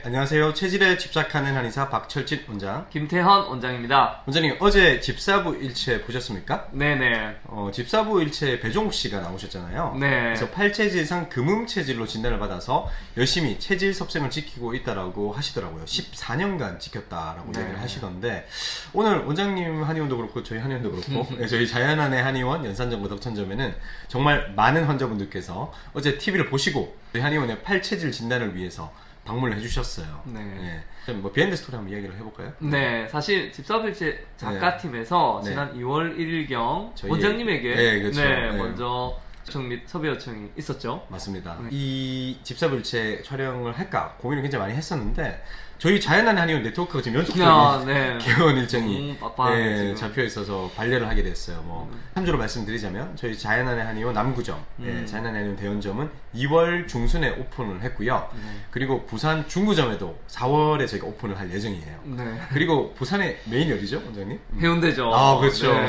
안녕하세요. 체질에 집착하는 한의사 박철진 원장. 김태헌 원장입니다. 원장님, 어제 집사부 일체 보셨습니까? 네네. 집사부 일체 배종욱 씨가 나오셨잖아요. 네. 그래서 팔체질상 금음체질로 진단을 받아서 열심히 체질 섭생을 지키고 있다라고 하시더라고요. 14년간 지켰다라고 네. 얘기를 하시던데, 오늘 원장님 한의원도 그렇고 저희 한의원도 그렇고 네, 저희 자연한의 한의원 연산점과 덕천점에는 정말 많은 환자분들께서 어제 TV를 보시고 저희 한의원의 팔체질 진단을 위해서 방문을 해주셨어요. 네. 그럼 뭐 비하인드 스토리 한번 이야기를 해볼까요? 네, 사실 집사부일체 작가팀에서 네. 지난 2월 1일경 저희- 원장님에게 네, 그렇죠. 네. 먼저 요청 및 섭외 요청이 있었죠. 맞습니다. 네. 이 집사부일체 촬영을 할까 고민을 굉장히 많이 했었는데 저희 자연한의 한의원 네트워크가 지금 연속적인 네. 개원 일정이 빡빡하게 지금. 잡혀 있어서 반려를 하게 됐어요. 뭐 참조로 말씀드리자면 저희 자연한의 한의원 남구점, 자연한의 한의원 대연점은 2월 중순에 오픈을 했고요. 그리고 부산 중구점에도 4월에 저희가 오픈을 할 예정이에요. 네. 그리고 부산의 메인이 어디죠, 원장님? 해운대죠. 아, 그렇죠. 네.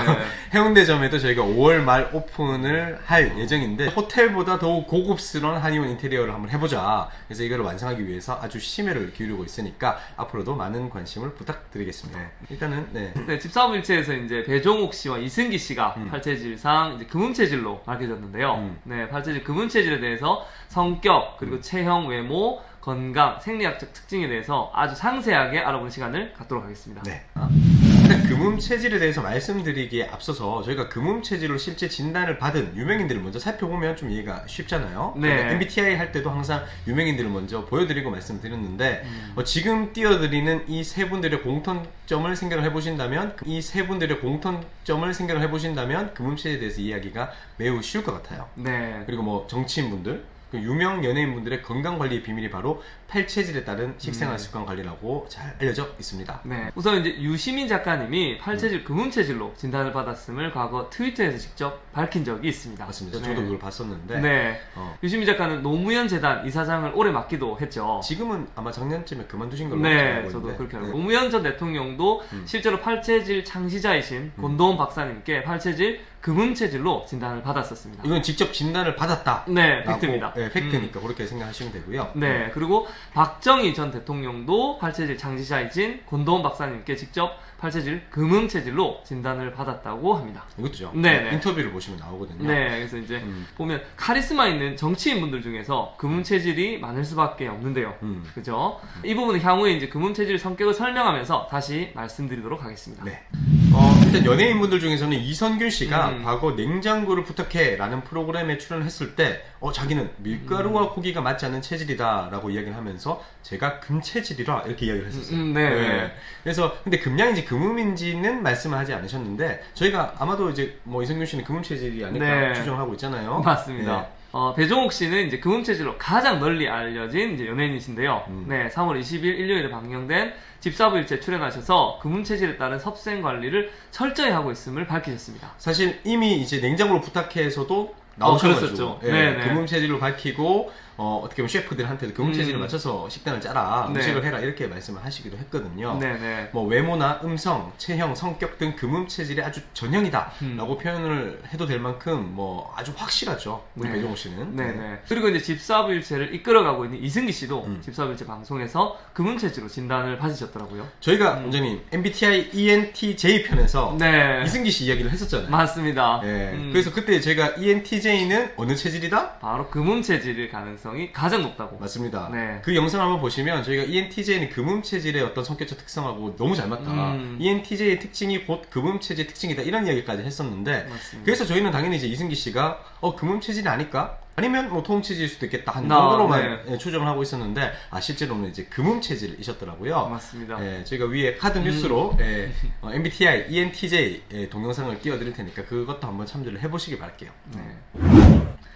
해운대점에도 저희가 5월 말 오픈을 할 예정인데 호텔보다 더욱 고급스러운 한의원 인테리어를 한번 해보자. 그래서 이거를 완성하기 위해서 아주 심혈을 기울이고 있으니까 앞으로도 많은 관심을 부탁드리겠습니다. 일단은 네, 집사부일체에서 이제 배종욱 씨와 이승기 씨가 팔체질상 이제 금음체질로 밝혀졌는데요. 네, 팔체질 금음체질에 대해서 성격, 그리고 체형, 외모, 건강, 생리학적 특징에 대해서 아주 상세하게 알아보는 시간을 갖도록 하겠습니다. 네. 일단 금음체질에 대해서 말씀드리기에 앞서서 저희가 금음체질로 실제 진단을 받은 유명인들을 먼저 살펴보면 좀 이해가 쉽잖아요. 네. MBTI 할 때도 항상 유명인들을 먼저 보여드리고 말씀드렸는데 지금 띄워드리는 이 세 분들의 공통점을 생각을 해보신다면 금음체질에 대해서 이야기가 매우 쉬울 것 같아요. 네. 그리고 뭐 정치인분들, 유명 연예인분들의 건강관리의 비밀이 바로 팔체질에 따른 식생활 습관 관리라고 잘 알려져 있습니다. 네. 우선 이제 유시민 작가님이 팔체질 금음체질로 진단을 받았음을 과거 트위터에서 직접 밝힌 적이 있습니다. 맞습니다. 네. 저도 그걸 봤었는데 네. 유시민 작가는 노무현 재단 이사장을 오래 맡기도 했죠. 지금은 아마 작년쯤에 그만두신 걸로 네, 알고 있는데 저도 그렇게 알고. 네. 노무현 전 대통령도 실제로 팔체질 창시자이신 권도원 박사님께 팔체질 금음체질로 진단을 받았었습니다. 이건 직접 진단을 받았다. 네, 팩트입니다. 네, 팩트니까 그렇게 생각하시면 되고요. 네, 그리고 박정희 전 대통령도 팔체질 창시자이신 권도원 박사님께 직접 팔체질 금음체질로 진단을 받았다고 합니다. 이것도죠. 네, 네. 인터뷰를 보시면 나오거든요. 네, 그래서 이제 보면 카리스마 있는 정치인분들 중에서 금음체질이 많을 수밖에 없는데요. 그죠? 이 부분은 향후에 이제 금음체질 성격을 설명하면서 다시 말씀드리도록 하겠습니다. 네. 일단 연예인분들 중에서는 이선균 씨가 과거 냉장고를 부탁해라는 프로그램에 출연했을 때 자기는 밀가루와 고기가 맞지 않는 체질이다라고 이야기를 하면서 제가 금체질이라 이렇게 이야기를 했었어요. 네. 그래서 근데 금양인지 금음인지는 말씀을 하지 않으셨는데 저희가 아마도 이제 뭐 이선균 씨는 금음 체질이 아닐까 네. 추정하고 있잖아요. 맞습니다. 네. 배종욱 씨는 이제 금음체질로 가장 널리 알려진 이제 연예인이신데요. 네, 3월 20일 일요일에 방영된 집사부일체 출연하셔서 금음체질에 따른 섭생 관리를 철저히 하고 있음을 밝히셨습니다. 사실 이미 이제 냉장고로 부탁해에서도 그랬었죠. 나오셔가지고 네네. 금음 체질로 밝히고 어떻게 보면 셰프들한테도 금음 체질을 맞춰서 식단을 짜라, 네. 음식을 해라 이렇게 말씀을 하시기도 했거든요. 네네. 뭐 외모나 음성, 체형, 성격 등 금음 체질이 아주 전형이다라고 표현을 해도 될 만큼 뭐 아주 확실하죠. 우리 네. 배종욱 씨는. 네네. 그리고 이제 집사부일체를 이끌어가고 있는 이승기 씨도 집사부일체 방송에서 금음체질로 진단을 받으셨더라고요. 저희가 원장님 MBTI ENTJ 편에서 네. 이승기 씨 이야기를 했었잖아요. 맞습니다. 네. 그래서 그때 제가 ENTJ는 어느 체질이다? 바로 금음체질일 가능성이 가장 높다고. 맞습니다. 네. 그 영상 한번 보시면 저희가 ENTJ는 금음 체질의 어떤 성격적 특성하고 너무 잘 맞다. ENTJ의 특징이 곧 금음 체질의 특징이다. 이런 이야기까지 했었는데 맞습니다. 그래서 저희는 당연히 이제 이승기 씨가 금음 체질이 아닐까? 아니면 뭐 토음 체질일 수도 있겠다. 한 정도로만 네. 추정을 하고 있었는데 실제로는 이제 금음 체질이셨더라고요. 맞습니다. 저희가 위에 카드 뉴스로 MBTI, ENTJ 동영상을 띄워드릴 테니까 그것도 한번 참조를 해보시기 바랄게요. 네.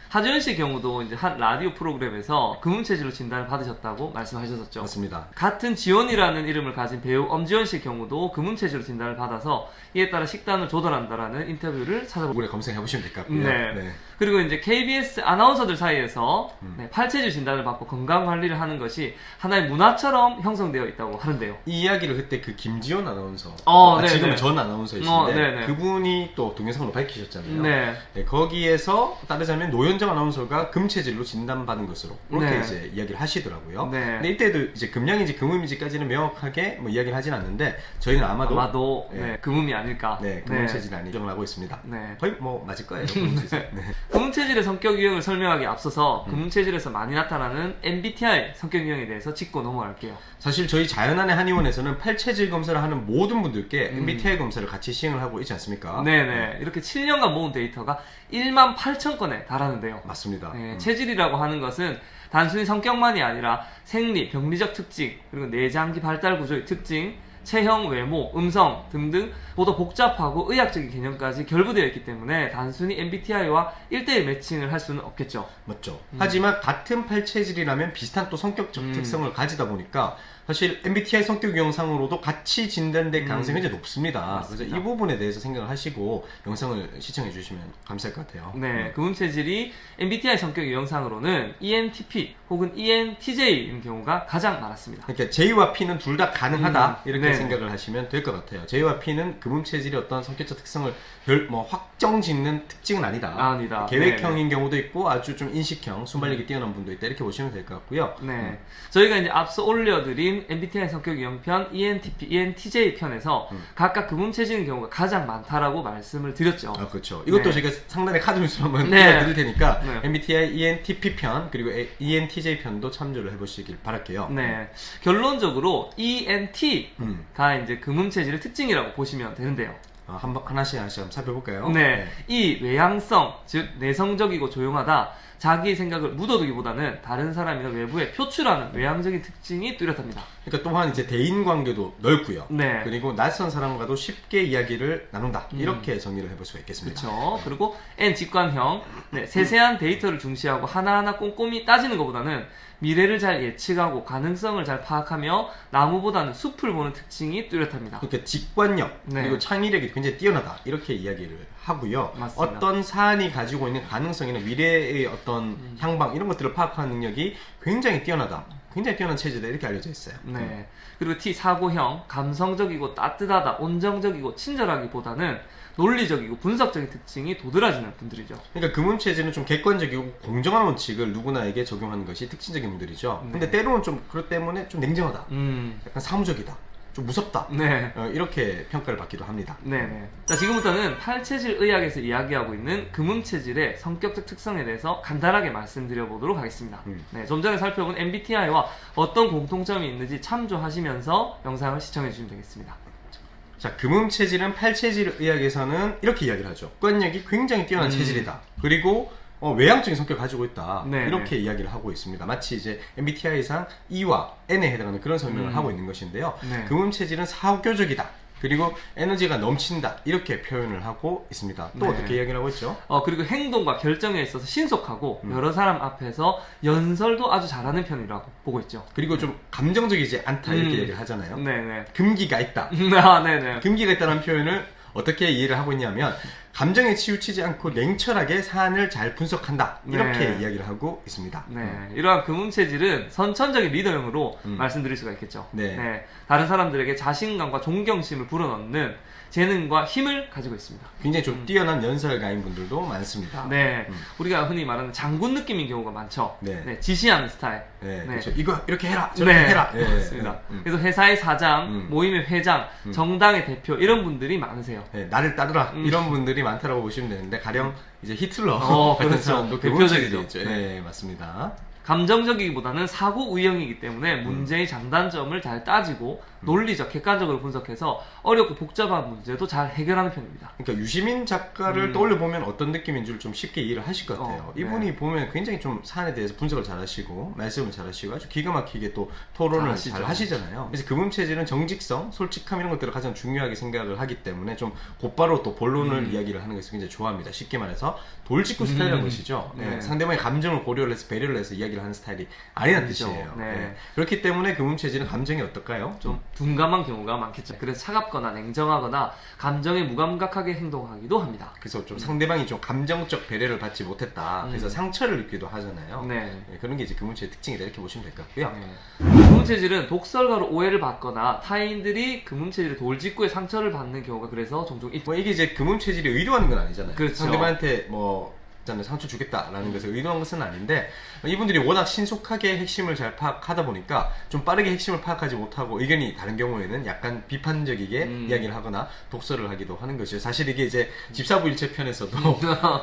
하지연 씨의 경우도 이제 한 라디오 프로그램에서 금음체질로 진단을 받으셨다고 말씀하셨었죠. 맞습니다. 같은 지원이라는 이름을 가진 배우 엄지원 씨의 경우도 금음체질로 진단을 받아서 이에 따라 식단을 조절한다라는 인터뷰를 찾아보고 구글에 검색해보시면 될 것 같고요. 네. 그리고 이제 KBS 아나운서들 사이에서 팔체질 진단을 받고 건강 관리를 하는 것이 하나의 문화처럼 형성되어 있다고 하는데요. 이 이야기를 그때 그 김지원 아나운서, 네네. 지금은 전 아나운서이신데 네네. 그분이 또 동영상으로 밝히셨잖아요. 네. 네, 거기에서 따르자면 노현정 최민정 아나운서가 금체질로 진단받은 것으로 그렇게 네. 이제 이야기를 하시더라고요. 네. 근데 이때도 이제 금양인지 금음인지까지는 명확하게 뭐 이야기를 하진 않는데 저희는 아마도 네. 네, 금음이 아닐까. 네, 금음체질 아니 정을 하고 있습니다. 네. 거의 뭐 맞을 거예요. 금음체질. 네. 금음체질의 성격 유형을 설명하기 앞서서 금음체질에서 많이 나타나는 MBTI 성격 유형에 대해서 짚고 넘어갈게요. 사실 저희 자연안의 한의원에서는 팔체질 검사를 하는 모든 분들께 MBTI 검사를 같이 시행을 하고 있지 않습니까? 네네. 이렇게 7년간 모은 데이터가 18,000건에 달하는데요. 맞습니다. 네, 체질이라고 하는 것은 단순히 성격만이 아니라 생리, 병리적 특징, 그리고 내장기 발달 구조의 특징, 체형, 외모, 음성 등등 보다 복잡하고 의학적인 개념까지 결부되어 있기 때문에 단순히 MBTI와 1대1 매칭을 할 수는 없겠죠. 맞죠. 하지만 같은 팔체질이라면 비슷한 또 성격적 특성을 가지다 보니까 사실 MBTI 성격 유형상으로도 같이 진단될 가능성이 굉장히 높습니다. 맞습니다. 그래서 이 부분에 대해서 생각을 하시고 영상을 시청해 주시면 감사할 것 같아요. 네, 금음체질이 MBTI 성격 유형상으로는 ENTP 혹은 ENTJ인 경우가 가장 많았습니다. 그러니까 J와 P는 둘 다 가능하다 이렇게 네. 생각을 하시면 될 것 같아요. J와 P는 금음체질의 어떤 성격적 특성을 확정 짓는 특징은 아니다. 아니다. 계획형인 경우도 있고 아주 좀 인식형, 순발력이 뛰어난 분도 있다 이렇게 보시면 될 것 같고요. 네, 저희가 이제 앞서 올려드린 MBTI 성격 유형편, ENTP, ENTJ 편에서 각각 금음체질인 경우가 가장 많다라고 말씀을 드렸죠. 아, 그렇죠. 이것도 네. 제가 상단에 카드 뉴스를 한번 네. 띄워드릴 테니까 네. MBTI ENTP 편 그리고 ENTJ 편도 참조를 해보시길 바랄게요. 네, 결론적으로 ENT가 이제 금음체질의 특징이라고 보시면 되는데요. 하나씩 한번 살펴볼까요? 네, 이 외향성, 즉 내성적이고 조용하다, 자기 생각을 묻어두기보다는 다른 사람이나 외부에 표출하는 외향적인 특징이 뚜렷합니다. 그러니까 또한 이제 대인 관계도 넓고요. 네. 그리고 낯선 사람과도 쉽게 이야기를 나눈다. 이렇게 정리를 해볼 수가 있겠습니다. 그렇죠. 그리고 N 직관형, 네, 세세한 데이터를 중시하고 하나하나 꼼꼼히 따지는 것보다는 미래를 잘 예측하고 가능성을 잘 파악하며 나무보다는 숲을 보는 특징이 뚜렷합니다. 그러니까 직관력 네. 그리고 창의력이 굉장히 뛰어나다 이렇게 이야기를 하고요. 맞습니다. 어떤 사안이 가지고 있는 가능성이나 미래의 어떤 향방 이런 것들을 파악하는 능력이 굉장히 뛰어나다. 굉장히 뛰어난 체질이다 이렇게 알려져 있어요. 네. 그리고 T 사고형, 감성적이고 따뜻하다, 온정적이고 친절하기보다는 논리적이고 분석적인 특징이 도드라지는 분들이죠. 그러니까 금음체질은 좀 객관적이고 공정한 원칙을 누구나에게 적용하는 것이 특징적인 분들이죠. 네. 근데 때로는 좀 그것 때문에 좀 냉정하다. 약간 사무적이다. 좀 무섭다. 네. 이렇게 평가를 받기도 합니다. 네네. 자, 지금부터는 팔체질 의학에서 이야기하고 있는 금음체질의 성격적 특성에 대해서 간단하게 말씀드려 보도록 하겠습니다. 네, 좀 전에 살펴본 MBTI와 어떤 공통점이 있는지 참조하시면서 영상을 시청해 주시면 되겠습니다. 자, 금음체질은 팔체질 의학에서는 이렇게 이야기를 하죠. 객관력이 굉장히 뛰어난 체질이다. 그리고 외향적인 성격을 가지고 있다. 네, 이렇게 이야기를 하고 있습니다. 마치 이제 MBTI상 E와 N에 해당하는 그런 설명을 하고 있는 것인데요. 네. 금음체질은 사교적이다. 그리고 에너지가 넘친다. 이렇게 표현을 하고 있습니다. 또 네. 어떻게 이야기를 하고 있죠? 그리고 행동과 결정에 있어서 신속하고 여러 사람 앞에서 연설도 아주 잘하는 편이라고 보고 있죠. 그리고 좀 감정적이지 않다. 이렇게 얘기를 하잖아요. 네네. 금기가 있다. 아, 네네. 금기가 있다는 표현을 어떻게 이해를 하고 있냐면 감정에 치우치지 않고 냉철하게 사안을 잘 분석한다 이렇게 네. 이야기를 하고 있습니다. 네, 이러한 금음체질은 선천적인 리더형으로 말씀드릴 수가 있겠죠. 네. 다른 사람들에게 자신감과 존경심을 불어넣는 재능과 힘을 가지고 있습니다. 굉장히 좀 뛰어난 연설가인 분들도 많습니다. 네, 우리가 흔히 말하는 장군 느낌인 경우가 많죠. 네. 지시하는 스타일. 네, 네. 그렇죠. 이거 이렇게 해라, 저렇게 네, 해라. 맞습니다. 그래서 회사의 사장, 모임의 회장, 정당의 대표 이런 분들이 많으세요. 네, 나를 따르라 이런 분들이 많다라고 보시면 되는데 가령 이제 히틀러 같은 그렇죠. 사람도 대표적이죠. 있죠. 네, 맞습니다. 감정적이기보다는 사고 유형이기 때문에 문제의 장단점을 잘 따지고 논리적, 객관적으로 분석해서 어렵고 복잡한 문제도 잘 해결하는 편입니다. 그러니까 유시민 작가를 떠올려 보면 어떤 느낌인지를 좀 쉽게 이해를 하실 것 같아요. 네. 이분이 보면 굉장히 좀 사안에 대해서 분석을 잘하시고 말씀을 잘하시고 아주 기가 막히게 또 토론을 잘하시죠. 잘 하시잖아요. 그래서 금음체질은 정직성, 솔직함 이런 것들을 가장 중요하게 생각을 하기 때문에 좀 곧바로 또 본론을 이야기를 하는 것을 굉장히 좋아합니다. 쉽게 말해서 돌직구 스타일이라는 것이죠. 네. 네, 상대방의 감정을 고려를 해서 배려를 해서 이야기를 하는 스타일이 아니라는 그렇죠. 뜻이에요. 네. 네. 그렇기 때문에 금음체질은 감정이 어떨까요? 좀 둔감한 경우가 많겠죠. 그래서 차갑거나 냉정하거나 감정에 무감각하게 행동하기도 합니다. 그래서 좀 상대방이 좀 감정적 배려를 받지 못했다. 그래서 상처를 입기도 하잖아요. 네. 네, 그런 게 이제 금음체의 특징이다 이렇게 보시면 될 것 같고요. 금음체질은 독설가로 오해를 받거나 타인들이 금음체질의 돌직구에 상처를 받는 경우가 그래서 종종 있죠. 뭐 이게 이제 금음체질이 의도하는 건 아니잖아요. 그렇죠. 상대방한테 뭐 상처 주겠다라는 것을 의도한 것은 아닌데 이분들이 워낙 신속하게 핵심을 잘 파악하다 보니까 좀 빠르게 핵심을 파악하지 못하고 의견이 다른 경우에는 약간 비판적이게 이야기를 하거나 독설을 하기도 하는 것이죠. 사실 이게 이제 집사부일체 편에서도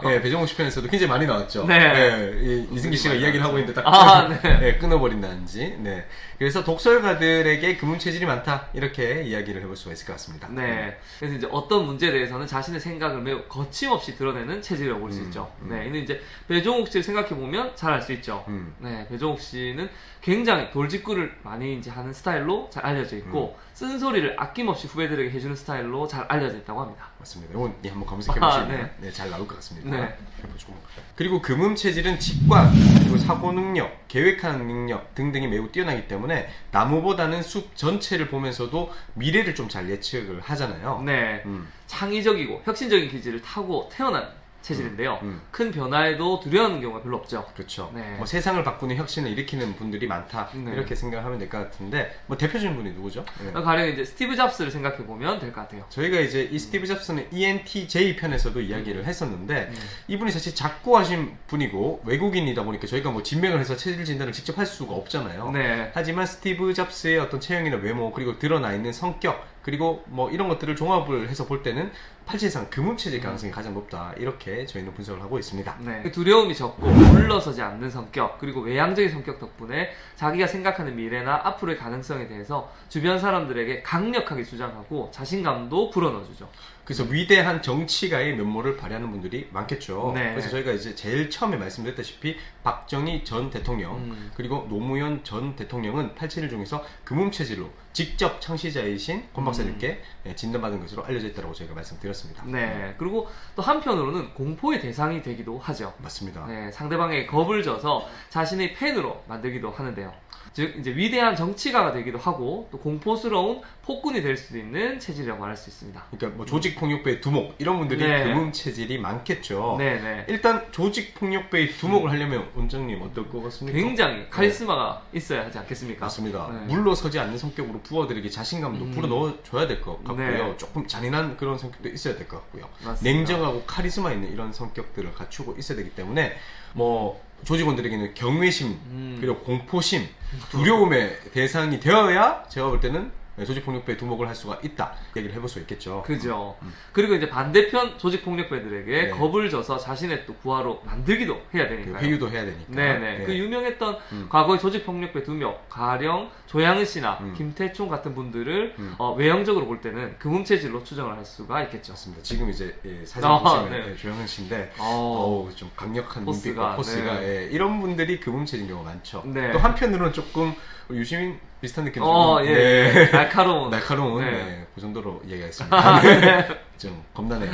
예, 배종욱 씨 편에서도 굉장히 많이 나왔죠. 네. 예, 이승기 씨가 이야기를 하고 있는데 딱 예, 끊어버린다든지. 네. 그래서 독설가들에게 금음 체질이 많다 이렇게 이야기를 해볼 수가 있을 것 같습니다. 네. 그래서 이제 어떤 문제에 대해서는 자신의 생각을 매우 거침없이 드러내는 체질이라고 볼 수 있죠. 네. 이는 이제 배종욱 씨를 생각해 보면 잘 알 수 있죠. 네. 배종욱 씨는 굉장히 돌직구를 많이 이제 하는 스타일로 잘 알려져 있고 쓴소리를 아낌없이 후배들에게 해주는 스타일로 잘 알려져 있다고 합니다. 맞습니다. 이건 한번 검색해 보시면 네. 네, 잘 나올 것 같습니다. 네. 해보죠. 그리고 금음 체질은 직관, 그리고 사고 능력, 계획하는 능력 등등이 매우 뛰어나기 때문에 나무보다는 숲 전체를 보면서도 미래를 좀 잘 예측을 하잖아요. 네. 창의적이고 혁신적인 기질을 타고 태어난 체질인데요. 큰 변화에도 두려워하는 경우가 별로 없죠. 그렇죠. 네. 뭐 세상을 바꾸는 혁신을 일으키는 분들이 많다 네. 이렇게 생각하면 될 것 같은데 뭐 대표적인 분이 누구죠? 네. 가령 이제 스티브 잡스를 생각해 보면 될 것 같아요. 저희가 이제 이 스티브 잡스는 ENTJ 편에서도 이야기를 했었는데 이분이 사실 작고하신 분이고 외국인이다 보니까 저희가 뭐 진맥을 해서 체질 진단을 직접 할 수가 없잖아요. 네. 하지만 스티브 잡스의 어떤 체형이나 외모 그리고 드러나 있는 성격 그리고 뭐 이런 것들을 종합을 해서 볼 때는 팔체상 금음 체질 가능성이 가장 높다 이렇게 저희는 분석을 하고 있습니다. 네. 두려움이 적고 물러서지 않는 성격 그리고 외향적인 성격 덕분에 자기가 생각하는 미래나 앞으로의 가능성에 대해서 주변 사람들에게 강력하게 주장하고 자신감도 불어넣어주죠. 그래서 위대한 정치가의 면모를 발휘하는 분들이 많겠죠. 네. 그래서 저희가 이제 제일 처음에 말씀드렸다시피 박정희 전 대통령 그리고 노무현 전 대통령은 팔체질 중에서 금음 체질로 직접 창시자이신 권 박사님께 진단받은 것으로 알려져 있다고 저희가 말씀드렸습니다. 네. 그리고 또 한편으로는 공포의 대상이 되기도 하죠. 맞습니다. 네, 상대방에게 겁을 줘서 자신의 팬으로 만들기도 하는데요. 즉 이제 위대한 정치가가 되기도 하고 또 공포스러운 폭군이 될 수도 있는 체질이라고 말할 수 있습니다. 그러니까 뭐 조직폭력배의 두목 이런 분들이 네. 금음 체질이 많겠죠. 네네. 일단 조직폭력배의 두목을 하려면 원장님 어떨 것 같습니까? 굉장히 카리스마가 있어야 하지 않겠습니까? 맞습니다. 네. 물러서지 않는 성격으로 부하들에게 자신감도 불어넣어줘야 될 것 같고요. 네. 조금 잔인한 그런 성격도 있어야 될 것 같고요. 맞습니다. 냉정하고 카리스마 있는 이런 성격들을 갖추고 있어야 되기 때문에 뭐 조직원들에게는 경외심 그리고 공포심, 두려움의 대상이 되어야 제가 볼 때는 조직폭력배의 두목을 할 수가 있다 얘기를 해볼 수 있겠죠. 그죠. 그리고 이제 반대편 조직폭력배들에게 네. 겁을 줘서 자신의 또 부하로 만들기도 해야 되니까요. 회유도 해야 되니까. 네네. 네. 그 유명했던 과거의 조직폭력배 2명, 가령 조양은 씨나 김태총 같은 분들을 외형적으로 볼 때는 금음체질로 추정을 할 수가 있겠죠. 맞습니다. 지금 이제 사진 보시면 네. 조영은 씨인데 좀 강력한 포스가, 눈빛과 포스가 네. 이런 분들이 금음체질인 경우가 많죠. 네. 또 한편으로는 조금 유시민 비슷한 느낌이 예. 날카로운. 날카로운 네. 네, 그 정도로 이야기하겠습니다. 좀 겁나네요.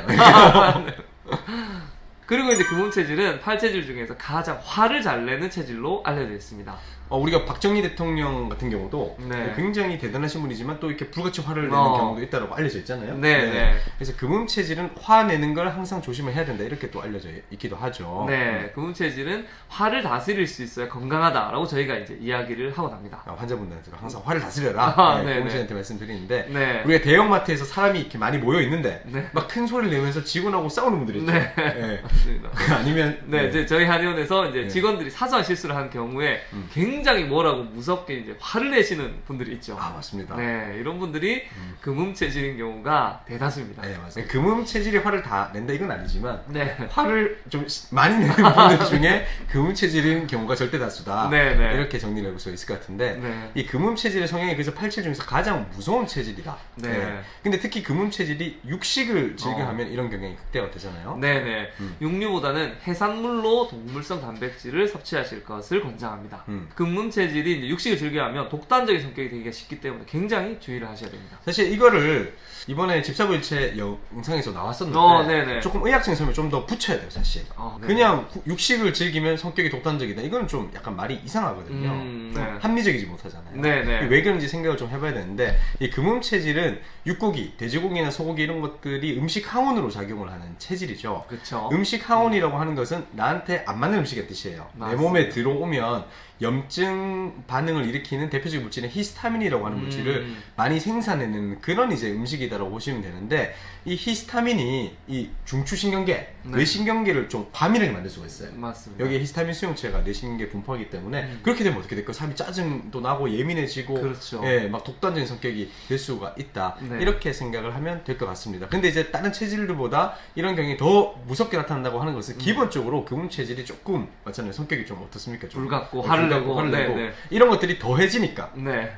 그리고 이제 금음체질은 팔체질 중에서 가장 화를 잘 내는 체질로 알려져 있습니다. 우리가 박정희 대통령 같은 경우도 네. 굉장히 대단하신 분이지만 또 이렇게 불같이 화를 내는 경우도 있다고 알려져 있잖아요. 네. 그래서 금음 체질은 화내는 걸 항상 조심을 해야 된다 이렇게 또 알려져 있기도 하죠. 네, 금음체질은 화를 다스릴 수 있어야 건강하다라고 저희가 이제 이야기를 하고 납니다. 환자분들한테 항상 화를 다스려라. 네네. 공시한테 말씀드리는데 네. 우리가 대형마트에서 사람이 이렇게 많이 모여 있는데 네. 막 큰 소리를 내면서 직원하고 싸우는 분들이 있죠. 네. 네. 맞습니다. 아니면 네, 이제 저희 한의원에서 이제 네. 직원들이 사소한 실수를 한 경우에 굉장히 뭐라고 무섭게 이제 화를 내시는 분들이 있죠. 맞습니다. 네, 이런 분들이 금음체질인 경우가 대다수입니다. 네, 맞아요. 금음 체질이 화를 다 낸다 이건 아니지만 네. 화를 좀 많이 내는 분들 중에 금음 체질인 경우가 절대 다수다. 네, 네. 이렇게 정리를 해볼 수 있을 것 같은데 네. 이 금음 체질의 성향이 그래서 팔체 중에서 가장 무서운 체질이다. 네. 근데 특히 금음 체질이 육식을 즐겨하면 이런 경향이 극대화가 되잖아요. 네네. 육류보다는 해산물로 동물성 단백질을 섭취하실 것을 권장합니다. 금음 체질이 이제 육식을 즐겨하면 독단적인 성격이 되기가 쉽기 때문에 굉장히 주의를 하셔야 됩니다. 사실 이거를 이번에 집사부일체 영상에서 나왔었는데 네네. 조금 의학적인 설명을 좀 더 붙여야 돼요 사실. 네. 그냥 육식을 즐기면 성격이 독단적이다 이거는 좀 약간 말이 이상하거든요. 네. 합리적이지 못하잖아요. 네네. 왜 그런지 생각을 좀 해봐야 되는데 이 금음 체질은 육고기, 돼지고기나 소고기 이런 것들이 음식 항원으로 작용을 하는 체질이죠. 그렇죠. 음식 항원이라고 하는 것은 나한테 안 맞는 음식의 뜻이에요. 내 맞습니다. 몸에 들어오면 염증 반응을 일으키는 대표적인 물질인 히스타민이라고 하는 물질을 많이 생산해내는 그런 이제 음식이다라고 보시면 되는데, 이 히스타민이 이 중추신경계, 뇌신경계를 좀 과민하게 만들 수가 있어요. 맞습니다. 여기에 히스타민 수용체가 뇌신경계에 분포하기 때문에 그렇게 되면 어떻게 될까요? 사람이 짜증도 나고 예민해지고, 그렇죠. 예, 막 독단적인 성격이 될 수가 있다. 네. 이렇게 생각을 하면 될 것 같습니다. 근데 이제 다른 체질들보다 이런 경향이 더 무섭게 나타난다고 하는 것은 기본적으로 금음 체질이 조금 맞잖아요. 성격이 좀 어떻습니까? 좀 불같고 화를 내고, 내고 네. 이런 것들이 더해지니까 네.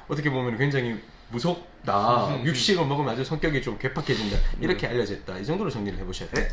어떻게 보면 굉장히 무섭다. 육식을 먹으면 아주 성격이 좀 괴팍해진다. 이렇게 알려져 있다. 이 정도로 정리를 해보셔야 돼요.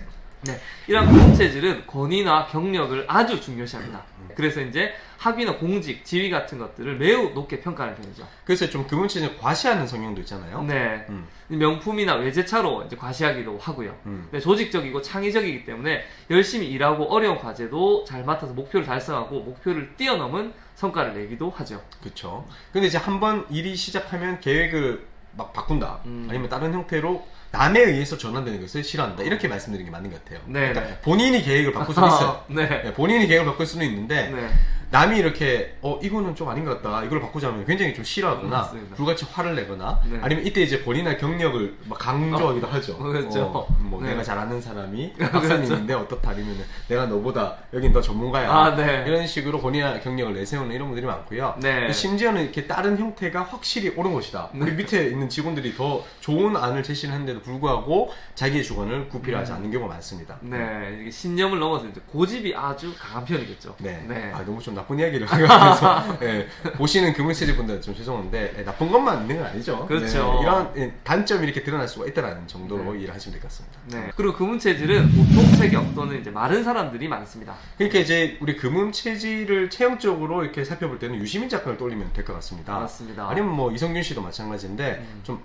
네. 이러한 금음 체질은 권위나 경력을 아주 중요시합니다. 그래서 이제 학위나 공직, 지위 같은 것들을 매우 높게 평가하는 편이죠. 그래서 좀 금음 체질 과시하는 성향도 있잖아요. 네. 명품이나 외제차로 이제 과시하기도 하고요. 네, 조직적이고 창의적이기 때문에 열심히 일하고 어려운 과제도 잘 맡아서 목표를 달성하고 목표를 뛰어넘은 성과를 내기도 하죠. 그렇죠. 근데 이제 한번 일이 시작하면 계획을 막 바꾼다. 아니면 다른 형태로 남에 의해서 전환되는 것을 싫어한다. 이렇게 말씀드리는 게 맞는 것 같아요. 네, 그러니까 네. 본인이 계획을 바꿀 수는 있어요. 네. 네, 본인이 계획을 바꿀 수는 있는데 네. 남이 이렇게 이거는 좀 아닌 것 같다. 이걸 바꾸자면 굉장히 좀 싫어하거나 맞습니다. 불같이 화를 내거나 네. 아니면 이때 이제 본인의 경력을 막 강조하기도 하죠. 그렇죠. 뭐 네. 내가 잘 아는 사람이 박사님인데 어떻다 아니면 내가 너보다 여긴 더 전문가야. 아, 네. 이런 식으로 본인의 경력을 내세우는 이런 분들이 많고요. 네. 심지어는 이렇게 다른 형태가 확실히 옳은 것이다. 우리 밑에 있는 직원들이 더 좋은 안을 제시를 했는데도 불구하고 자기의 주관을 구필하지 않는 경우가 많습니다. 네. 이게 신념을 넘어서 이제 고집이 아주 강한 편이겠죠. 네. 네. 아, 너무 좀 나쁜 이야기를 생각해서 예, 보시는 금융체질 분들 좀 죄송한데 예, 나쁜 것만 있는 건 아니죠. 그렇죠. 네, 이런 단점이 이렇게 드러날 수가 있다는 정도로 이해를 하시면 될 것 같습니다. 네. 그리고 금음 체질은 보통 체격 또는 이제 마른 사람들이 많습니다. 그러니까 이제 우리 금음 체질을 체형적으로 이렇게 살펴볼 때는 유시민 작가를 떠올리면 될 것 같습니다. 맞습니다. 아니면 뭐 이성균 씨도 마찬가지인데 좀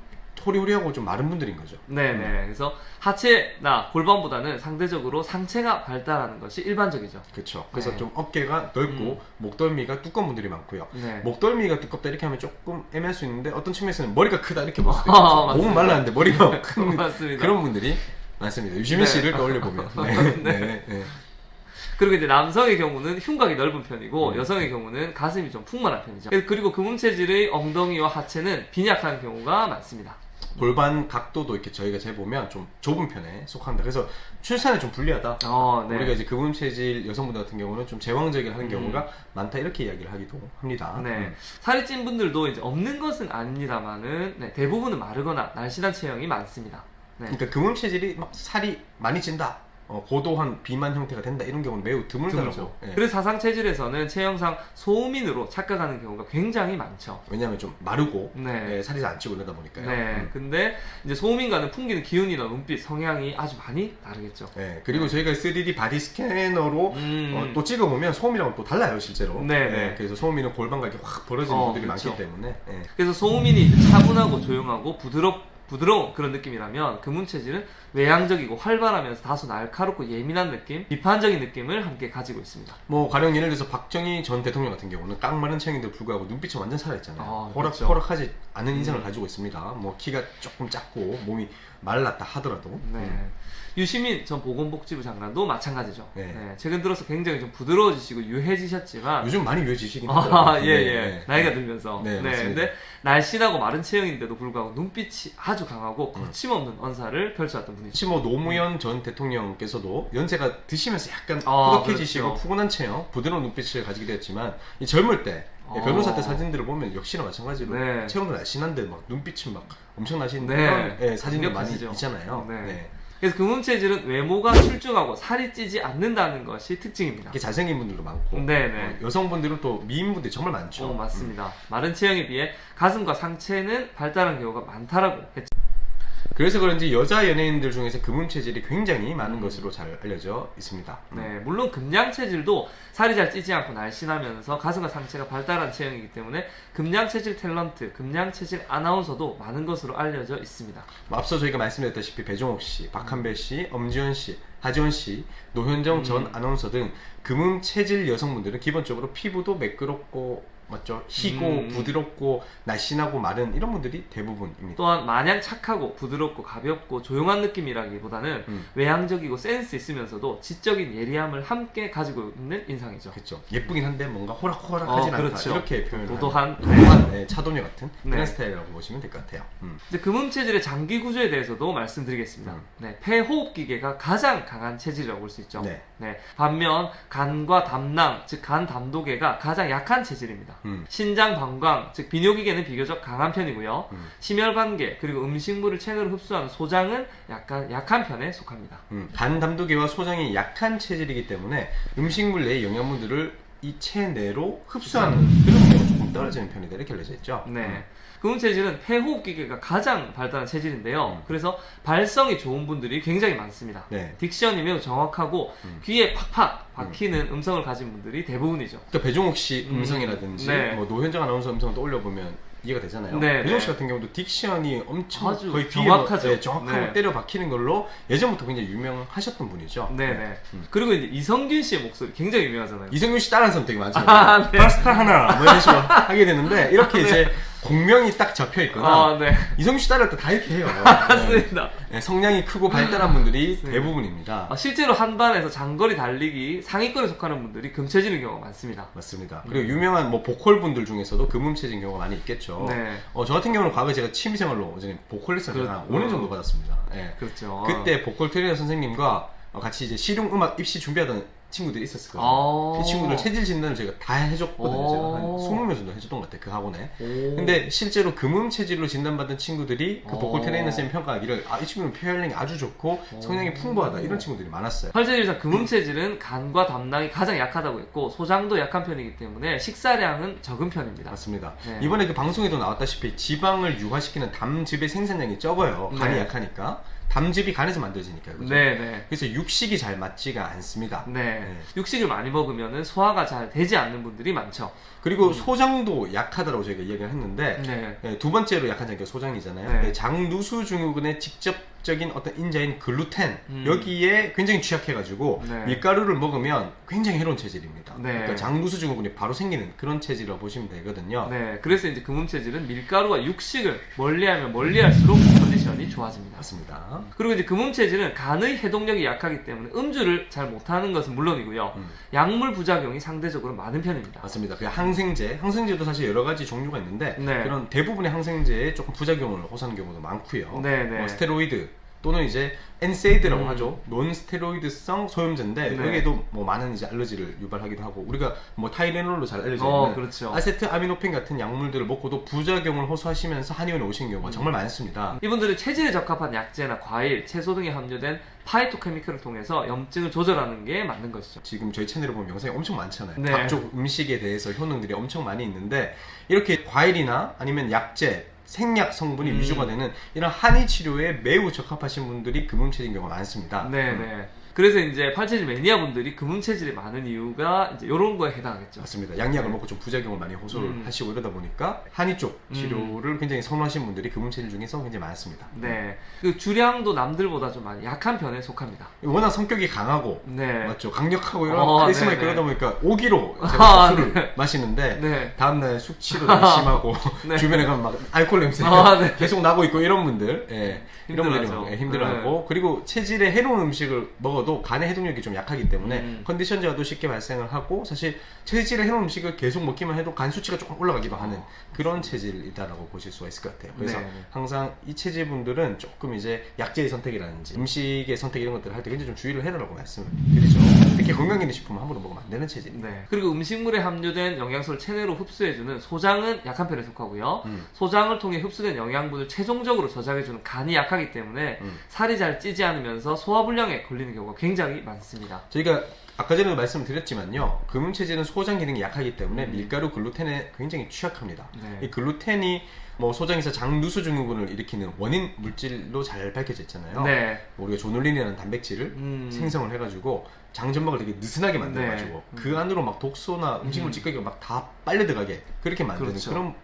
호리호리하고 좀 마른 분들인 거죠. 네네. 그래서 하체나 골반보다는 상대적으로 상체가 발달하는 것이 일반적이죠. 그렇죠. 그래서 네. 좀 어깨가 넓고 목덜미가 두꺼운 분들이 많고요. 네. 목덜미가 두껍다 이렇게 하면 조금 애매할 수 있는데 어떤 측면에서는 머리가 크다 이렇게 볼 수도 아, 있어요. 몸은 맞습니다. 말랐는데 머리가 큰 맞습니다. 그런 분들이 많습니다. 유시민 네. 씨를 떠올려 보면. 네. 그리고 이제 남성의 경우는 흉곽이 넓은 편이고 여성의 경우는 가슴이 좀 풍만한 편이죠. 그리고 금음 체질의 엉덩이와 하체는 빈약한 경우가 많습니다. 골반 각도도 이렇게 저희가 재보면 좀 좁은 편에 속한다. 그래서 출산에 좀 불리하다. 네. 우리가 이제 금음 체질 여성분들 같은 경우는 좀 제왕적인 하는 경우가 많다 이렇게 이야기를 하기도 합니다. 네. 살이 찐 분들도 이제 없는 것은 아닙니다만은 네, 대부분은 마르거나 날씬한 체형이 많습니다. 네. 그러니까 금음 체질이 막 살이 많이 찐다. 고도한 비만 형태가 된다 이런 경우는 매우 드물다라고. 드물죠. 예. 그래서 사상 체질에서는 체형상 소음인으로 착각하는 경우가 굉장히 많죠. 왜냐하면 좀 마르고 네. 예, 살이 잘 안 찌고 이러다 보니까요. 네. 근데 이제 소음인과는 풍기는 기운이나 눈빛, 성향이 아주 많이 다르겠죠. 네, 그리고 저희가 3D 바디 스캐너로 또 찍어보면 소음이랑은 또 달라요 실제로. 네. 그래서 소음이는 골반과 이렇게 확 벌어지는 분들이 그렇죠. 많기 때문에. 예. 그래서 소음인이 이제 차분하고 조용하고 부드러운 그런 느낌이라면 금음 체질은 외향적이고 활발하면서 다소 날카롭고 예민한 느낌, 비판적인 느낌을 함께 가지고 있습니다. 뭐 가령 예를 들어서 박정희 전 대통령 같은 경우는 깡마른 체형인데도 불구하고 눈빛이 완전 살아있잖아요. 그렇죠. 호락호락하지 않은 인상을 가지고 있습니다. 뭐 키가 조금 작고 몸이 말랐다 하더라도. 네. 유시민 전 보건복지부 장관도 마찬가지죠. 네. 네. 최근 들어서 굉장히 좀 부드러워지시고 유해지셨지만 요즘 많이 유해지시긴 하더라고요. 예. 나이가 들면서. 네, 맞습니다. 근데 날씬하고 마른 체형인데도 불구하고 눈빛이 아주 강하고 거침없는 언사를 펼쳐왔던 분이죠. 혹시 뭐 노무현 전 대통령께서도 연세가 드시면서 약간 아, 후덕해지시고 그렇죠. 푸근한 체형, 부드러운 눈빛을 가지게 되었지만 이 젊을 때 변호사 때 사진들을 보면 역시나 마찬가지로 네. 체형도 날씬한데 막 눈빛이 막 엄청 나신 네. 그런 사진도 많이 강력하시죠. 있잖아요. 네. 네. 그래서 금음 체질은 외모가 출중하고 살이 찌지 않는다는 것이 특징입니다. 이렇게 잘생긴 분들도 많고 네네. 여성분들은 또 미인분들이 정말 많죠. 맞습니다. 마른 체형에 비해 가슴과 상체는 발달한 경우가 많다라고 했죠. 그래서 그런지 여자 연예인들 중에서 금음 체질이 굉장히 많은 것으로 잘 알려져 있습니다. 네, 물론 금양 체질도 살이 잘 찌지 않고 날씬하면서 가슴과 상체가 발달한 체형이기 때문에 금양 체질 탤런트, 금양 체질 아나운서도 많은 것으로 알려져 있습니다. 앞서 저희가 말씀드렸다시피 배종옥 씨, 박한별 씨, 엄지원 씨, 하지원 씨, 노현정 전 아나운서 등 금음 체질 여성분들은 기본적으로 피부도 매끄럽고 맞죠? 희고 부드럽고 날씬하고 마른 이런 분들이 대부분입니다. 또한 마냥 착하고 부드럽고 가볍고 조용한 느낌이라기보다는 외향적이고 센스 있으면서도 지적인 예리함을 함께 가지고 있는 인상이죠. 그렇죠. 예쁘긴 한데 뭔가 호락호락하진 않다. 그렇죠. 이렇게 표현을 도도한 네, 차도녀 같은 그런 스타일이라고 보시면 될 것 같아요. 이제 금음 체질의 장기 구조에 대해서도 말씀드리겠습니다. 네, 폐호흡 기계가 가장 강한 체질이라고 볼 수 있죠. 네. 반면 간과 담낭, 즉 간 담도계가 가장 약한 체질입니다. 신장 방광, 즉 비뇨기계는 비교적 강한 편이고요. 심혈관계 그리고 음식물을 체내로 흡수하는 소장은 약한 편에 속합니다. 간 담도계와 소장이 약한 체질이기 때문에 음식물 내의 영양분들을 이 체내로 흡수하는 그런 경우가 조금 떨어지는 편이다 이렇게 알려져 있죠. 네. 금음 체질은 폐호흡 기계가 가장 발달한 체질인데요. 그래서 발성이 좋은 분들이 굉장히 많습니다. 네. 딕션이 매우 정확하고 귀에 팍팍 박히는 음성을 가진 분들이 대부분이죠. 그러니까 배종옥 씨 음성이라든지 네. 뭐 노현정 아나운서 음성을 떠올려보면 이해가 되잖아요. 네, 배종옥 네. 씨 같은 경우도 딕션이 엄청 아주 거의 귀에 정확하죠. 네, 정확하고 네. 때려 박히는 걸로 예전부터 굉장히 유명하셨던 분이죠. 네네. 그리고 이제 이성균 씨의 목소리 굉장히 유명하잖아요. 이성균 씨 다른 사람 되게 많잖아요. 네. 파스타 하나 뭐 이런 식으로 하게 되는데 이렇게 이제 공명이 딱 잡혀 있거나 네. 이성균 씨 따라할 때 다 이렇게 해요. 맞습니다. 네, 성량이 크고 발달한 분들이 대부분입니다. 실제로 한반에서 장거리 달리기 상위권에 속하는 분들이 금체질인 경우가 많습니다. 맞습니다. 그리고 유명한 뭐 보컬 분들 중에서도 금음체진 경우가 많이 있겠죠. 네. 저 같은 경우는 과거에 제가 취미생활로 이제 보컬 레슨을 한 5년 정도 받았습니다. 네. 그렇죠. 그때 보컬 트레이너 선생님과 같이 이제 실용음악 입시 준비하던 친구들이 있었거든요. 이 친구들 체질 진단을 제가 다 해줬거든요. 제가 한 20명 정도 해줬던 것 같아요. 그 학원에. 근데 실제로 금음 체질로 진단받은 친구들이 그 보컬 트레이너 선생님 평가하기를 이 친구는 표현력이 아주 좋고 성량이 풍부하다 이런 친구들이 많았어요. 활체질상 금음 체질은 간과 담낭이 가장 약하다고 했고 소장도 약한 편이기 때문에 식사량은 적은 편입니다. 맞습니다. 네. 이번에 그 방송에도 나왔다시피 지방을 유화시키는 담즙의 생산량이 적어요. 간이 네. 약하니까. 담즙이 간에서 만들어지니까요. 그죠? 네네. 그래서 육식이 잘 맞지가 않습니다. 네. 육식을 많이 먹으면 소화가 잘 되지 않는 분들이 많죠. 그리고 소장도 약하다고 저희가 이야기를 했는데 두 번째로 약한 장기가 소장이잖아요. 네. 장누수 증후군의 직접적인 어떤 인자인 글루텐 여기에 굉장히 취약해가지고 밀가루를 먹으면 굉장히 해로운 체질입니다. 그러니까 장누수 증후군이 바로 생기는 그런 체질이라고 보시면 되거든요. 네. 그래서 이제 금음 체질은 밀가루와 육식을 멀리하면 멀리할수록 컨디션이 좋아집니다. 맞습니다. 그리고 이제 금음 체질은 간의 해독력이 약하기 때문에 음주를 잘 못하는 것은 물론이고요. 약물 부작용이 상대적으로 많은 편입니다. 맞습니다. 그 항생제도 사실 여러 가지 종류가 있는데 네. 그런 대부분의 항생제에 조금 부작용을 호소하는 경우도 많고요. 네네. 스테로이드 또는 이제 엔세이드라고 하죠. 논스테로이드성 소염제인데 여기에도 뭐 많은 이제 알러지를 유발하기도 하고 우리가 뭐 타이레놀로 잘 알려져 있는 그렇죠. 아세트아미노펜 같은 약물들을 먹고도 부작용을 호소하시면서 한의원에 오시는 경우가 정말 많습니다. 이분들은 체질에 적합한 약재나 과일, 채소 등에 함유된 파이토케미컬을 통해서 염증을 조절하는 게 맞는 것이죠. 지금 저희 채널에 보면 영상이 엄청 많잖아요. 네. 각종 음식에 대해서 효능들이 엄청 많이 있는데 이렇게 과일이나 아니면 약재 생약 성분이 위주가 되는 이런 한의 치료에 매우 적합하신 분들이 금음체질인 경우가 많습니다. 네네. 그래서 이제 팔체질 매니아 분들이 금음 체질이 많은 이유가 이제 이런 거에 해당하겠죠. 맞습니다. 양약을 먹고 좀 부작용을 많이 호소를 하시고 이러다 보니까 한의 쪽 치료를 굉장히 선호하시는 분들이 금음 체질 중에서 굉장히 많습니다. 네. 그 주량도 남들보다 좀 많이 약한 편에 속합니다. 워낙 성격이 강하고 네. 맞죠? 강력하고 이런 카리스마 있고 네네. 그러다 보니까 5기로 제가 술을 네. 마시는데 네. 다음날 숙취도 되게 심하고 주변에 가면 막 알코올 냄새가 네. 계속 나고 있고 이런 분들 이런 분들이 힘들어하죠. 힘들어하고 그리고 체질에 해로운 음식을 먹어도 간의 해독력이 좀 약하기 때문에 컨디션 저하도 쉽게 발생을 하고 사실 체질에 해로운 음식을 계속 먹기만 해도 간 수치가 조금 올라가기도 하는 그런 체질이다라고 보실 수가 있을 것 같아요. 그래서 항상 이 체질 분들은 조금 이제 약재의 선택이라든지 음식의 선택 이런 것들을 할 때 굉장히 좀 주의를 해달라고 말씀을 드리죠. 특히 건강기능식품을 함부로 먹으면 안 되는 체질입니다. 네. 그리고 음식물에 함유된 영양소를 체내로 흡수해주는 소장은 약한 편에 속하고요. 소장을 통해 흡수된 영양분을 최종적으로 저장해주는 간이 약하기 때문에 살이 잘 찌지 않으면서 소화불량에 걸리는 경우가 굉장히 많습니다. 저희가 아까 전에도 말씀드렸지만요. 금음 체질은 소장 기능이 약하기 때문에 밀가루 글루텐에 굉장히 취약합니다. 이 글루텐이 뭐 소장에서 장누수 증후군을 일으키는 원인 물질로 잘 밝혀져 있잖아요. 네. 우리가 조놀린이라는 단백질을 생성을 해가지고 장점막을 되게 느슨하게 만들어가지고 네. 그 안으로 막 독소나 음식물 찌꺼기가 막 다 빨려 들어가게 그렇게 만드는 그렇죠. 그런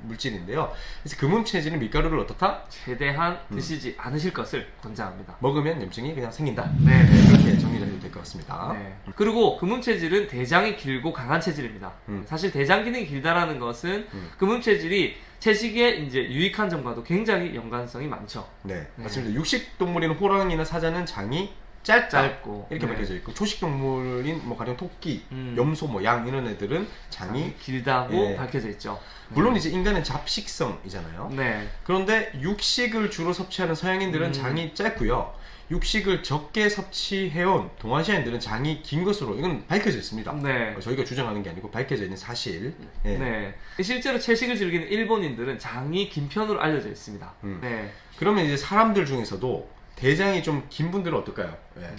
물질인데요. 그래서 금음체질은 밀가루를 어떻다? 최대한 드시지 않으실 것을 권장합니다. 먹으면 염증이 그냥 생긴다. 네. 그렇게 정리를 해도 될 것 같습니다. 네. 그리고 금음 체질은 대장이 길고 강한 체질입니다. 사실 대장 기능이 길다라는 것은 금음 체질이 채식에 이제 유익한 점과도 굉장히 연관성이 많죠. 네, 맞습니다. 육식 동물인 호랑이나 사자는 장이 짧고 이렇게 네. 밝혀져 있고 초식 동물인 뭐 가령 토끼, 염소, 뭐 양 이런 애들은 장이 길다고 예. 밝혀져 있죠. 물론 이제 인간은 잡식성이잖아요. 네. 그런데 육식을 주로 섭취하는 서양인들은 장이 짧고요. 육식을 적게 섭취해온 동아시아인들은 장이 긴 것으로 이건 밝혀져 있습니다. 네. 저희가 주장하는 게 아니고 밝혀져 있는 사실. 예. 네. 실제로 채식을 즐기는 일본인들은 장이 긴 편으로 알려져 있습니다. 네. 그러면 이제 사람들 중에서도 대장이 좀 긴 분들은 어떨까요? 예.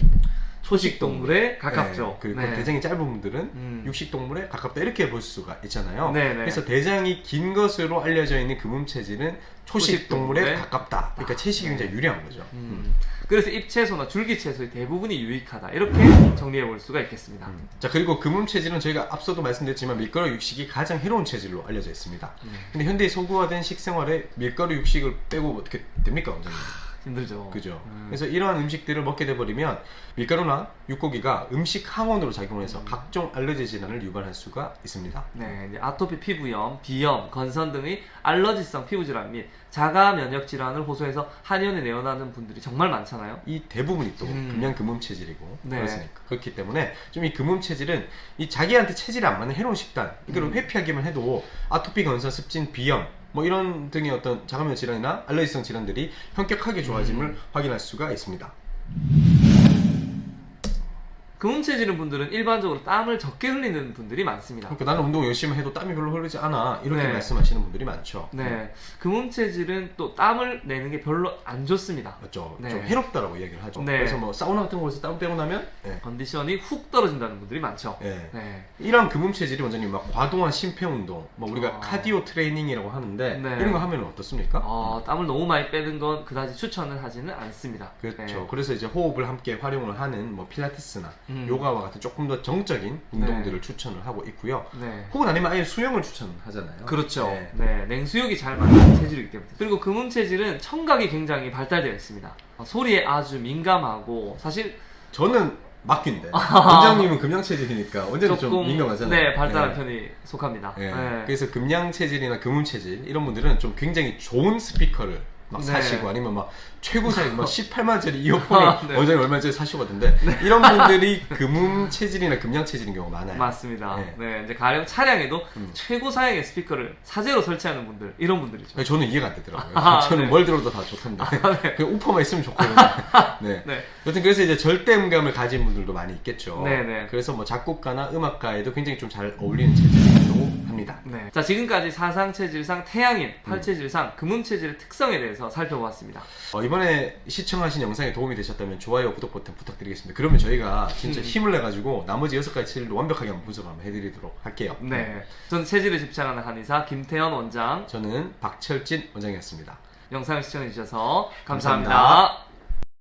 초식 동물에 가깝죠. 네, 그리고 네. 대장이 짧은 분들은 육식 동물에 가깝다 이렇게 볼 수가 있잖아요. 네네. 그래서 대장이 긴 것으로 알려져 있는 금음 체질은 초식 동물에 동물에 가깝다. 그러니까 채식이 굉장히 유리한 거죠. 그래서 잎채소나 줄기채소의 대부분이 유익하다. 이렇게 정리해 볼 수가 있겠습니다. 자, 그리고 금음 체질은 저희가 앞서도 말씀드렸지만 밀가루 육식이 가장 해로운 체질로 알려져 있습니다. 근데 현대 소구화된 식생활에 밀가루 육식을 빼고 어떻게 됩니까, 원장님? 힘들죠. 그죠. 그래서 이러한 음식들을 먹게 돼버리면 밀가루나 육고기가 음식 항원으로 작용해서 각종 알러지 질환을 유발할 수가 있습니다. 네, 이제 아토피 피부염, 비염, 건선 등의 알러지성 피부 질환 및 자가 면역 질환을 호소해서 한의원에 내원하는 분들이 정말 많잖아요. 이 대부분이 또 금양 금음 체질이고 네. 그렇으니까 그렇기 때문에 좀 이 금음 체질은 이 자기한테 체질이 안 맞는 해로운 식단 이걸 회피하기만 해도 아토피, 건선, 습진, 비염 뭐 이런 등의 어떤 자가면역 질환이나 알러지성 질환들이 현격하게 좋아짐을 확인할 수가 있습니다. 금음 체질인 분들은 일반적으로 땀을 적게 흘리는 분들이 많습니다. 그러니까 나는 운동 열심히 해도 땀이 별로 흐르지 않아 이렇게 네. 말씀하시는 분들이 많죠. 네, 금음 체질은 또 땀을 내는 게 별로 안 좋습니다. 맞죠. 네. 좀 해롭다라고 이야기를 하죠. 네. 그래서 뭐 사우나 같은 곳에서 땀 빼고 나면 컨디션이 훅 떨어진다는 분들이 많죠. 네. 네. 이런 금음 체질이 원장님 막 과도한 심폐운동, 뭐 우리가 아. 카디오 트레이닝이라고 하는데 네. 이런 거 하면 어떻습니까? 땀을 너무 많이 빼는 건 그다지 추천을 하지는 않습니다. 그렇죠. 네. 그래서 이제 호흡을 함께 활용을 하는 뭐 필라테스나 요가와 같은 조금 더 정적인 운동들을 추천을 하고 있고요. 네. 혹은 아니면 아예 수영을 추천하잖아요. 그렇죠. 네. 네, 냉수욕이 잘 맞는 체질이기 때문에. 그리고 금음 체질은 청각이 굉장히 발달되어 있습니다. 소리에 아주 민감하고 사실 저는 막귀인데 원장님은 금양 체질이니까 원장님 좀 조금 민감하잖아요. 네, 발달한 네. 편이 속합니다. 네. 네. 그래서 금양 체질이나 금음 체질 이런 분들은 좀 굉장히 좋은 스피커를 막 네. 사시고 아니면 막 최고사의 막 18만짜리 이어폰을 네. 원장님 얼마짜리 사시거든데 이런 분들이 금음 체질이나 금양 체질인 경우가 많아요. 맞습니다. 네. 네, 이제 가령 차량에도 최고 사양의 스피커를 사제로 설치하는 분들, 이런 분들이죠. 저는 이해가 안 되더라고요. 아, 저는 네. 뭘 들어도 다 좋던데. 그냥 우퍼만 있으면 좋거든요. 네. 네. 여튼 그래서 이제 절대음감을 가진 분들도 많이 있겠죠. 네네. 그래서 뭐 작곡가나 음악가에도 굉장히 좀 잘 어울리는 체질이기도 합니다. 네. 자, 지금까지 사상 체질상 태양인, 팔체질상 금음 체질의 특성에 대해서 살펴보았습니다. 이번에 시청하신 영상에 도움이 되셨다면 좋아요, 구독 버튼 부탁드리겠습니다. 그러면 저희가 진짜 힘을 내가지고 나머지 6가지 체질도 완벽하게 한번 분석을 한번 해드리도록 할게요. 네. 저는 체질에 집착하는 한의사 김태현 원장. 저는 박철진 원장이었습니다. 영상을 시청해주셔서 감사합니다. 감사합니다.